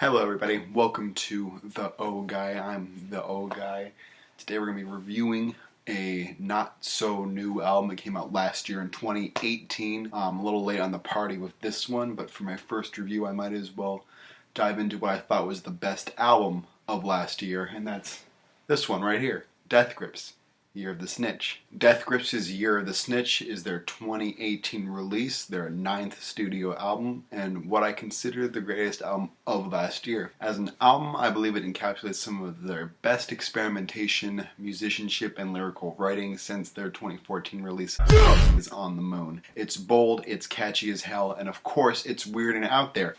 Hello everybody, welcome to The O Guy. I'm The O Guy. Today we're going to be reviewing a not so new album that came out last year in 2018. I'm a little late on the party with this one, but for my first review I might as well dive into what I thought was the best album of last year, and that's this one right here, Death Grips. Year of the Snitch. Death Grips' Year of the Snitch is their 2018 release, their 9th studio album, and what I consider the greatest album of last year. As an album, I believe it encapsulates some of their best experimentation, musicianship, and lyrical writing since their 2014 release is On the Moon. It's bold, it's catchy as hell, and of course, it's weird and out there.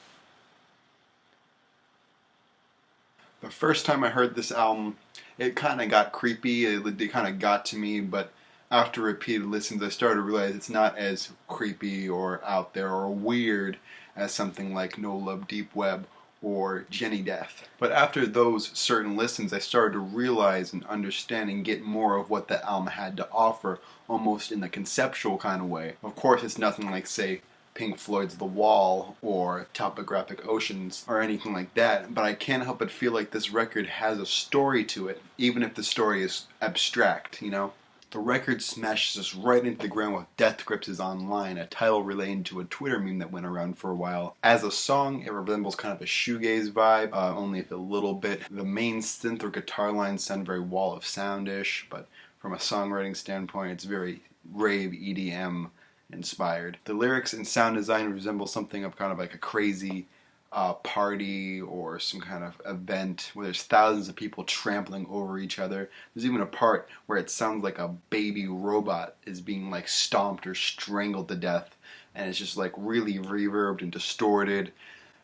The first time I heard this album, it kind of got creepy, it kind of got to me, but after repeated listens I started to realize it's not as creepy or out there or weird as something like No Love Deep Web or Jenny Death. But after those certain listens I started to realize and understand and get more of what the album had to offer, almost in the conceptual kind of way. Of course it's nothing like, say, Pink Floyd's The Wall or Topographic Oceans or anything like that, but I can't help but feel like this record has a story to it, even if the story is abstract, you know? The record smashes us right into the ground with Death Grips is Online, a title relating to a Twitter meme that went around for a while. As a song, it resembles kind of a shoegaze vibe, only if a little bit. The main synth or guitar lines sound very Wall of Sound-ish, but from a songwriting standpoint, it's very rave EDM inspired. The lyrics and sound design resemble something of kind of like a crazy party or some kind of event where there's thousands of people trampling over each other. There's even a part where it sounds like a baby robot is being like stomped or strangled to death, and it's just like really reverbed and distorted,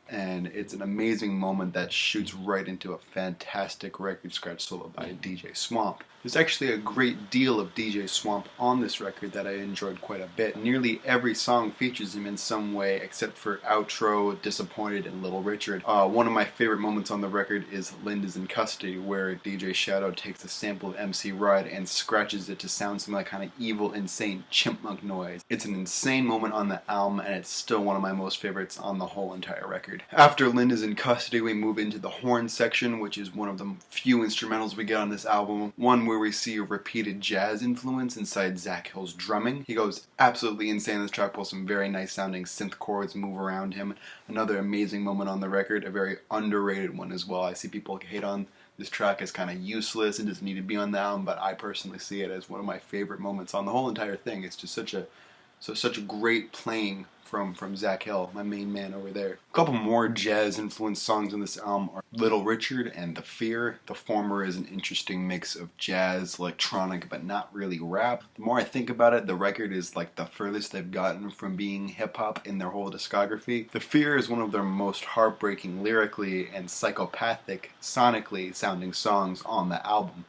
and it's an amazing moment that shoots right into a fantastic record scratch solo by DJ Swamp. There's actually a great deal of DJ Swamp on this record that I enjoyed quite a bit. Nearly every song features him in some way except for Outro, Disappointed, and Little Richard. One of my favorite moments on the record is Linda's in Custody, where DJ Shadow takes a sample of MC Ride and scratches it to sound some like kind of evil, insane chipmunk noise. It's an insane moment on the album, and it's still one of my most favorites on the whole entire record. After Linda's in Custody, we move into the horn section, which is one of the few instrumentals we get on this album. One where we see a repeated jazz influence inside Zach Hill's drumming. He goes absolutely insane in this track while some very nice sounding synth chords move around him. Another amazing moment on the record, a very underrated one as well. I see people hate on this track as kind of useless and doesn't need to be on the album, but I personally see it as one of my favorite moments on the whole entire thing. It's just such a great playing from Zach Hill, my main man over there. A couple more jazz-influenced songs on this album are Little Richard and The Fear. The former is an interesting mix of jazz, electronic, but not really rap. The more I think about it, the record is like the furthest they've gotten from being hip-hop in their whole discography. The Fear is one of their most heartbreaking lyrically and psychopathic sonically sounding songs on the album,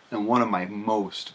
and one of my most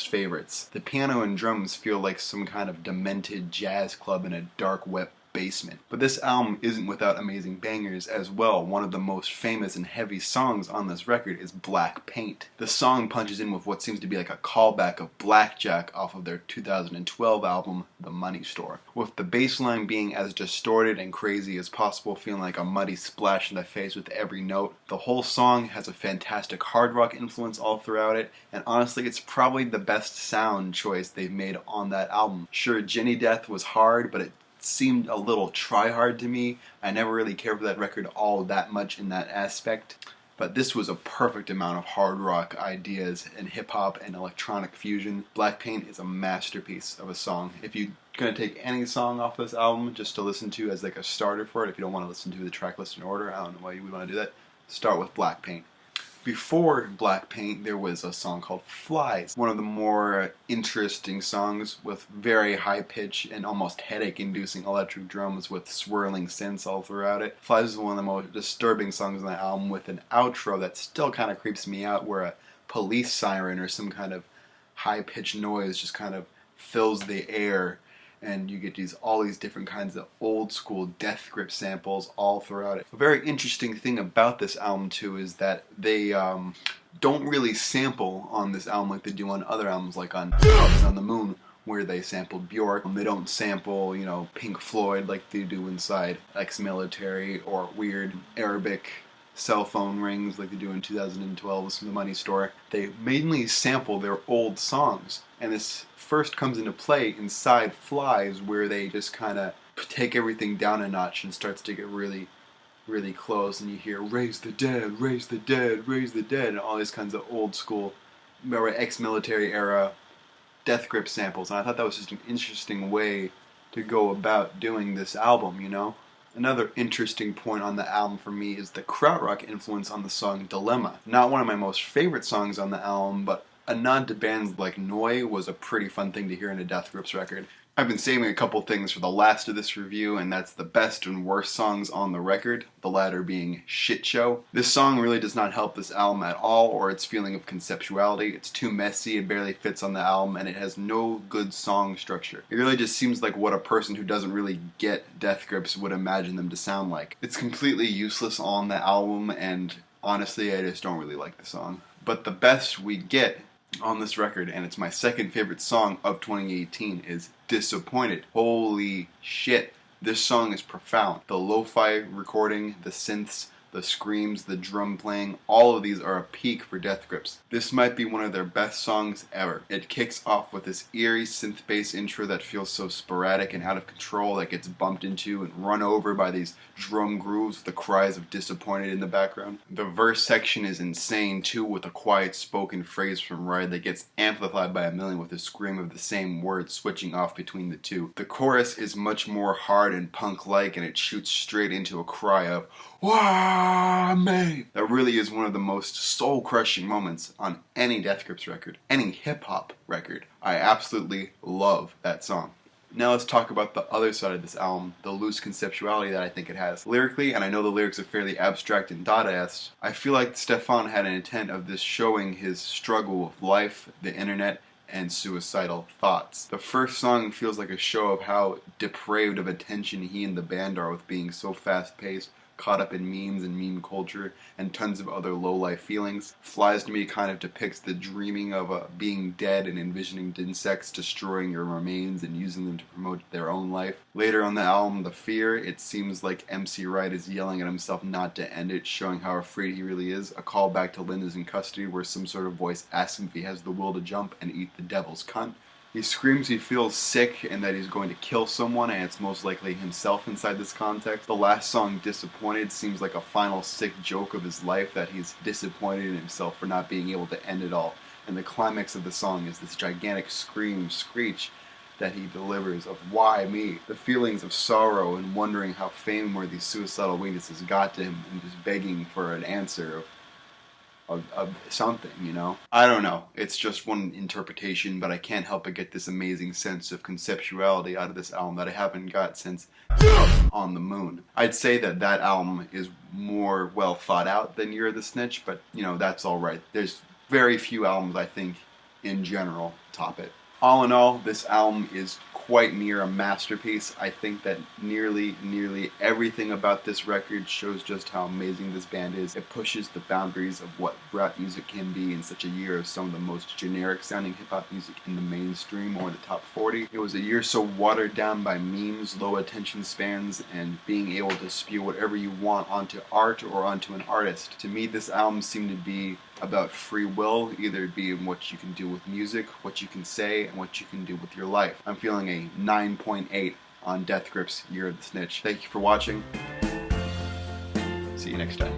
favorites. The piano and drums feel like some kind of demented jazz club in a dark, wet basement. But this album isn't without amazing bangers as well. One of the most famous and heavy songs on this record is Black Paint. The song punches in with what seems to be like a callback of Blackjack off of their 2012 album, The Money Store, with the bass line being as distorted and crazy as possible, feeling like a muddy splash in the face with every note. The whole song has a fantastic hard rock influence all throughout it, and honestly it's probably the best sound choice they've made on that album. Sure, Jenny Death was hard, but it seemed a little try-hard to me. I never really cared for that record all that much in that aspect, but this was a perfect amount of hard rock ideas and hip-hop and electronic fusion. Black Paint is a masterpiece of a song. If you're going to take any song off this album just to listen to as like a starter for it, if you don't want to listen to the track list in order, I don't know why you would want to do that, start with Black Paint. Before Black Paint, there was a song called Flies, one of the more interesting songs with very high pitch and almost headache-inducing electric drums with swirling synths all throughout it. Flies is one of the most disturbing songs on the album, with an outro that still kind of creeps me out, where a police siren or some kind of high-pitched noise just kind of fills the air, and you get all these different kinds of old school Death Grip samples all throughout it. A very interesting thing about this album too is that they don't really sample on this album like they do on other albums, like on the Moon where they sampled Bjork. They don't sample, you know, Pink Floyd like they do inside Ex-Military, or weird Arabic cell phone rings like they do in 2012's The Money Store. They mainly sample their old songs, and this first comes into play inside Flies, where they just kind of take everything down a notch and starts to get really, really close, and you hear raise the dead, raise the dead, raise the dead, and all these kinds of old school, Ex-Military era Death Grip samples. And I thought that was just an interesting way to go about doing this album, you know? Another interesting point on the album for me is the krautrock influence on the song Dilemma. Not one of my most favorite songs on the album, but a nod to bands like Noi was a pretty fun thing to hear in a Death Grips record. I've been saving a couple things for the last of this review, and that's the best and worst songs on the record, the latter being Shit Show. This song really does not help this album at all, or its feeling of conceptuality. It's too messy, it barely fits on the album, and it has no good song structure. It really just seems like what a person who doesn't really get Death Grips would imagine them to sound like. It's completely useless on the album, and honestly, I just don't really like the song. But the best we get on this record, and it's my second favorite song of 2018, is Disappointed. Holy shit, this song is profound. The lo-fi recording, the synths, the screams, the drum playing, all of these are a peak for Death Grips. This might be one of their best songs ever. It kicks off with this eerie synth bass intro that feels so sporadic and out of control, that gets bumped into and run over by these drum grooves with the cries of disappointed in the background. The verse section is insane too, with a quiet spoken phrase from Ride that gets amplified by a million with a scream of the same word switching off between the two. The chorus is much more hard and punk-like, and it shoots straight into a cry of "Wah me!" That really is one of the most soul-crushing moments on any Death Grips record, any hip-hop record. I absolutely love that song. Now let's talk about the other side of this album, the loose conceptuality that I think it has. Lyrically, and I know the lyrics are fairly abstract and Dadaist, I feel like Stefan had an intent of this showing his struggle with life, the internet, and suicidal thoughts. The first song feels like a show of how depraved of attention he and the band are with being so fast-paced, caught up in memes and meme culture, and tons of other low-life feelings. Flies to Me kind of depicts the dreaming of being dead and envisioning insects destroying your remains and using them to promote their own life. Later on the album, The Fear, it seems like MC Wright is yelling at himself not to end it, showing how afraid he really is. A callback to Linda's in Custody, where some sort of voice asks him if he has the will to jump and eat the devil's cunt. He screams he feels sick and that he's going to kill someone, and it's most likely himself inside this context. The last song, Disappointed, seems like a final sick joke of his life, that he's disappointed in himself for not being able to end it all. And the climax of the song is this gigantic screech that he delivers of "Why me?" The feelings of sorrow and wondering how fame-worthy suicidal weaknesses got to him, and just begging for an answer of something, you know? I don't know. It's just one interpretation, but I can't help but get this amazing sense of conceptuality out of this album that I haven't got since On the Moon. I'd say that that album is more well thought out than You're the Snitch, but, you know, that's alright. There's very few albums, I think, in general, top it. All in all, this album is quite near a masterpiece. I think that nearly everything about this record shows just how amazing this band is. It pushes the boundaries of what rap music can be in such a year of some of the most generic sounding hip-hop music in the mainstream or the top 40. It was a year so watered down by memes, low attention spans, and being able to spew whatever you want onto art or onto an artist. To me, this album seemed to be about free will, either it be in what you can do with music, what you can say, and what you can do with your life. I'm feeling a 9.8 on Death Grips' You're the Snitch. Thank you for watching. See you next time.